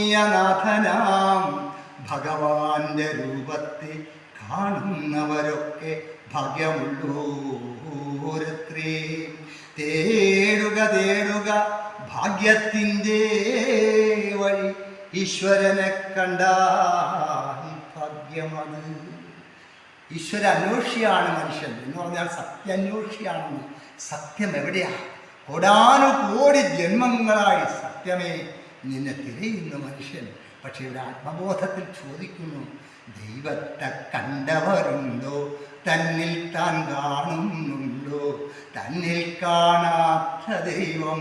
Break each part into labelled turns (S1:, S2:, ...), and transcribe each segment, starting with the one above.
S1: ആത്മീയനാഥനാം ഭഗവാന്റെ രൂപത്തെ കാണുന്നവരൊക്കെ ഭാഗ്യമുള്ളൂരത്രേ. തേടുക തേടുക ഭാഗ്യത്തിൻ്റെ വഴി, ഈശ്വരനെ കണ്ടാൽ ഭാഗ്യമത്. ഈശ്വര അന്വേഷിയാണ് മനുഷ്യൻ എന്ന് പറഞ്ഞാൽ സത്യാന്വേഷിയാണെന്ന്. സത്യം എവിടെയാ? കോടാനുകോടി ജന്മങ്ങളായി സത്യമേ നിന്നെ തിരയുന്ന മനുഷ്യൻ. പക്ഷെ ഇവിടെ ആത്മബോധത്തിൽ ചോദിക്കുന്നു, ദൈവത്തെ കണ്ടവരുണ്ടോ? തന്നിൽ താൻ കാണുന്നുണ്ടോ? തന്നിൽ കാണാത്ത ദൈവം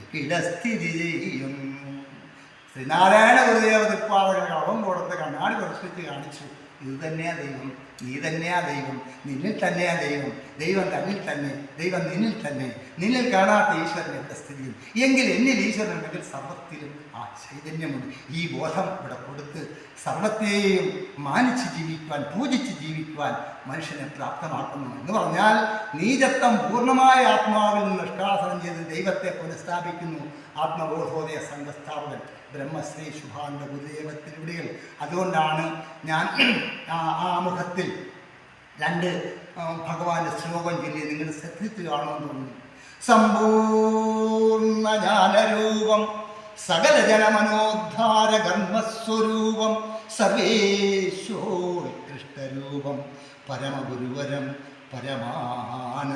S1: ഇവിടെ സ്ഥിതി ചെയ്യുന്നു. ശ്രീനാരായണ ഗുരുദേവ തൃപ്പാദങ്ങൾ അവൻ കൊടുത്ത് കണ്ണാടി പരിശോധിച്ച് കാണിച്ചു, ഇത് തന്നെയാ ദൈവം, നീ തന്നെയാ ദൈവം, നിന്നിൽ തന്നെയാ ദൈവം, ദൈവം തന്നിൽ തന്നെ, ദൈവം നിന്നിൽ തന്നെ, നിന്നിൽ കാണാത്ത ഈശ്വരൻ എവിടെ സ്ഥിതിയും. എങ്കിൽ എന്നിൽ ഈശ്വരൻ ഉണ്ടെങ്കിൽ സർവത്തിലും ആ ചൈതന്യമുണ്ട്. ഈ ബോധം ഇവിടെ കൊടുത്ത് സർവത്തെയും മാനിച്ച് ജീവിക്കുവാൻ, പൂജിച്ച് ജീവിക്കുവാൻ മനുഷ്യനെ പ്രാപ്തമാക്കുന്നു. എന്ന് പറഞ്ഞാൽ നീചത്വം പൂർണ്ണമായ ആത്മാവിൽ നിന്ന് നിഷ്കാസനം ചെയ്ത് ദൈവത്തെ പുനഃസ്ഥാപിക്കുന്നു ആത്മബോധോദയ സംഘസ്ഥാപകൻ ബ്രഹ്മശ്രീ ശുഭാനന്ദ ഗുരുദേവ തിരുവടികൾ. അതുകൊണ്ടാണ് ഞാൻ ആമുഖത്തിൽ 2 ഭഗവാന്റെ ശ്ലോകം ചൊല്ലി നിങ്ങൾ ശ്രദ്ധിച്ച് കാണുമെന്ന് തോന്നുന്നു. സമ്പൂർണ്ണ ജ്ഞാനരൂപം സകല ജനമനോദ്ധാര കർമ്മസ്വരൂപം സർവേശോത്കൃഷ്ടരൂപം പരമഗുരുവരം പരമാനന്ദരൂപം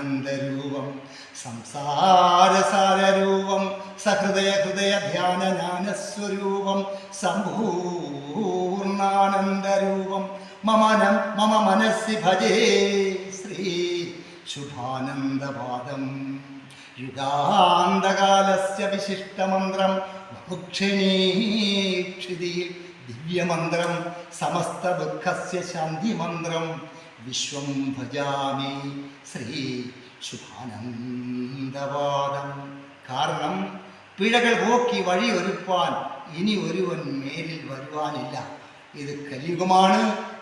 S1: സംസാരസാരരൂപം സഹൃദയ ഹൃദയ ധ്യാന ജ്ഞാനസ്വരൂപം സമ്പൂർണ്ണാനന്ദരൂപം മമ മനസ്സി ഭജേ ശ്രീ ശുഭാനന്ദപാദം. യുഗാന്തകാലസ്യ വിശിഷ്ടമന്ത്രം ബഹുക്ഷണീക്ഷിതിയിൽ ദിവ്യമന്ത്രം സമസ്ത ദുഃഖസ്യ ശാന്തിമന്ത്രം വിശ്വം ഭജാമി ശ്രീ ശുഭാനന്ദപാദം. കാരണം പിഴകൾ പോക്കി വഴി ഒരുപ്പാൻ ഇനി ഒരുവൻ മേലിൽ വരുവാനില്ല. ഇത് കലിയുഗമാണ്.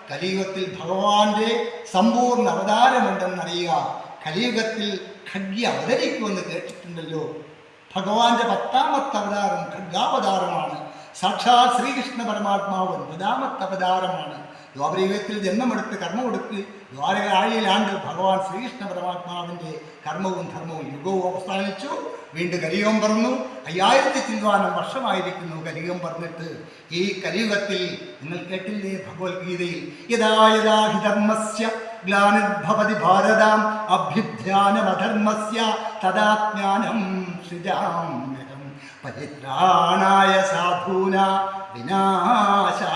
S1: കലിയുഗത്തിൽ ഭഗവാന്റെ സമ്പൂർണ്ണ അവതാരമുണ്ടെന്നറിയുക. കലിയുഗത്തിൽ ഖഡ്ഗി അവതരിക്കുമെന്ന് കേട്ടിട്ടുണ്ടല്ലോ. ഭഗവാന്റെ 10ാമത്തെ അവതാരം ഖഡ്ഗാവതാരമാണ്. സാക്ഷാൽ ശ്രീകൃഷ്ണ പരമാത്മാവ് 9ാമത്തെ അവതാരമാണ്. ദ്വാപരയുഗത്തിൽ ജന്മമെടുത്ത് കർമ്മമെടുത്ത് ദ്വാരക ആഴിയിലാണ്ട് ഭഗവാൻ ശ്രീകൃഷ്ണ പരമാത്മാവിൻ്റെ കർമ്മവും ധർമ്മവും യുഗവും അവസാനിച്ചു. വീണ്ടും കലിയുഗം പറന്നു. 5000 ചില്വാനം വർഷമായിരിക്കുന്നു കലിയുഗം പറഞ്ഞിട്ട്. ഈ കലിയുഗത്തിൽ നിങ്ങൾ കേട്ടില്ലേ ഭഗവത്ഗീതയിൽ, യഥാ യഥാ ഹി ധർമ്മസ്യ ഗ്ലാനിർഭവതി ഭാരതാം അഭ്യുത്ഥാനമധർമ്മസ്യ തദാജ്ഞാനം സൃജാമ്യഹം പരിത്രാണായ സാധൂനാ വിനാശായ